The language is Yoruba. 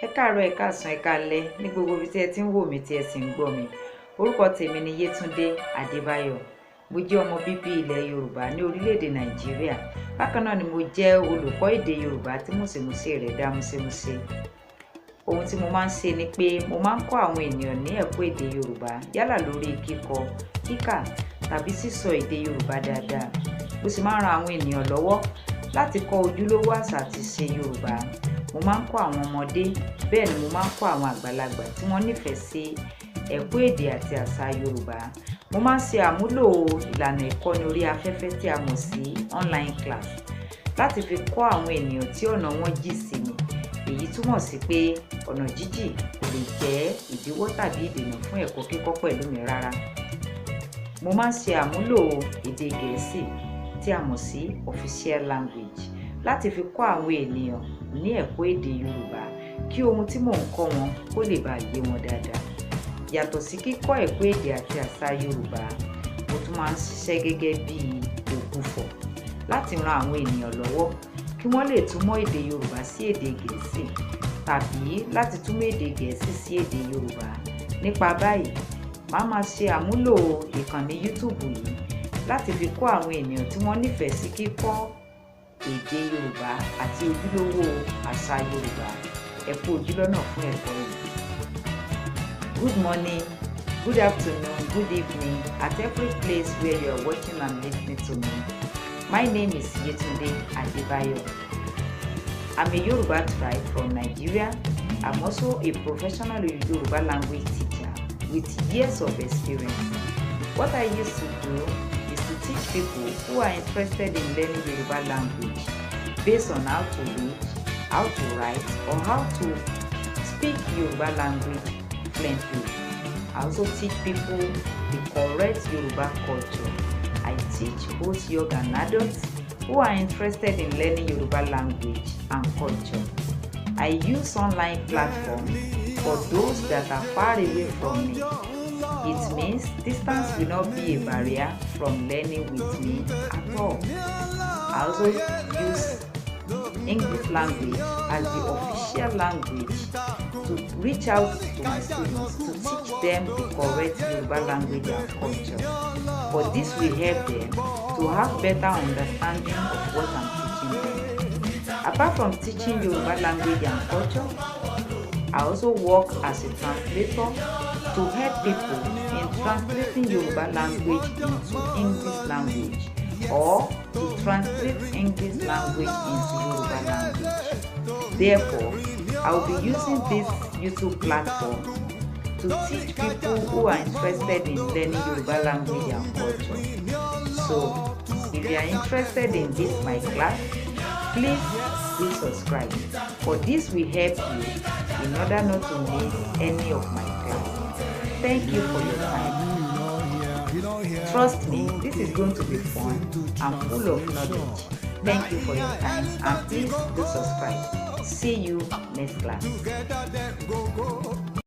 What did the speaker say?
Ẹ káàárọ̀, ẹ káàsán, ẹ káalẹ́ ní gbogbo ibi tí ẹ ti ń wò mí tí ẹ sì ń gbọ́ mi. Orúkọ tèmi ni Yétúndé Adébáyọ̀. Mo jẹ́ ọmọ bíbí ilẹ̀ Yorùbá ní orílẹ̀-èdè Nàìjíríà. Bákan náà ni mo jẹ́ olùkọ́ èdè Yorùbá tí mùsèmùsè rẹ̀ dá músémúsé. Ohun tí mo máa ń ṣe ni pé mo máa ń kọ́ àwọn ènìyàn ní ẹ̀kọ́ èdè Yorùbá yálà lórí kíkọ, kíkà tàbí sísọ èdè Yorùbá dáadáa. Mo sì máa ń ran àwọn ènìyàn lọ́wọ́ láti kọ́ ojúlówó àṣà àti ìṣe Yorùbá. Mo máa ń kọ́ àwọn ọmọdé, bẹ́ẹ̀ ni mo máa ń kọ́ àwọn àgbàlagbà tí wọ́n nífẹ̀ẹ́ sí ẹ̀kọ́ èdè àti àṣà Yorùbá. Mo máa ń ṣe àmúlò ìlànà ìkọ́ni orí afẹ́fẹ́ tí a mọ̀ sí online class láti fi kọ́ àwọn ènìyàn tí ọ̀nà wọn jìn sí mi. Èyí túmọ̀ sí pé ọ̀nà jíjìn kò lè jẹ́ ìdíwọ́ tàbí ìdènà fún ẹ̀kọ́ kíkọ́ pẹ̀lú mi rárá. Mo máa ń ṣe àmúlò èdè Gẹ̀ẹ́sì tí a mọ̀ sí official language láti fi kọ́ àwọn ènìyàn ní ẹ̀kọ́ èdè Yorùbá kí ohun tí mò ń kọ́ wọn kó lè bá yé wọn dáadáa. Yàtọ̀ sí kíkọ́ ẹ̀kọ́ èdè àti àṣà Yorùbá, mo tún máa ń ṣiṣẹ́ gẹ́gẹ́ bí ògbufọ̀ láti ran àwọn ènìyàn lọ́wọ́ kí wọ́n lè túmọ̀ èdè Yorùbá sí èdè Gẹ̀ẹ́sì tàbí láti túmọ̀ èdè Gẹ̀ẹ́sì sí èdè Yorùbá. Nípa báyìí, màá máa ṣe àmúlò ìkànnì YouTube yìí láti fi kọ́ àwọn ènìyàn tí wọ́n nífẹ̀ẹ́ sí kíkọ́ èdè Yorùbá àti ojúlówó àṣà Yorùbá. Ẹ kú ojúlọ́nà fún ẹ̀kọ́ yìí. Good morning, good afternoon, good evening at every place where you are watching and listening to me. My name is Yetunde Adébáyọ̀. I'm a Yoruba tribe from Nigeria. I'm also a professional Yoruba language teacher with years of experience. What I used to do is to teach people who are interested in learning Yoruba language based on how to read, how to write, or how to speak Yoruba language fluently. I also teach people the correct Yoruba culture. I teach both young and adults who are interested in learning Yoruba language and culture. I use online platforms for those that are far away from me. It means distance will not be a barrier from learning with me at all. I also use English language as the official language to reach out to my students to teach them the correct Yoruba language and culture. But this will help them to have better understanding of what I'm teaching them. Apart from teaching Yoruba language and culture, I also work as a translator to help people in translating Yoruba language into English language or to translate English language into Yoruba language. Therefore, I will be using this YouTube platform to teach people who are interested in learning Yoruba language and culture. So, if you are interested in this my class, please do subscribe. For this will help you in order not to miss any of my class. Thank you for your time. Trust me, this is going to be fun and full of knowledge. Thank you for your time and please do subscribe. See you next class.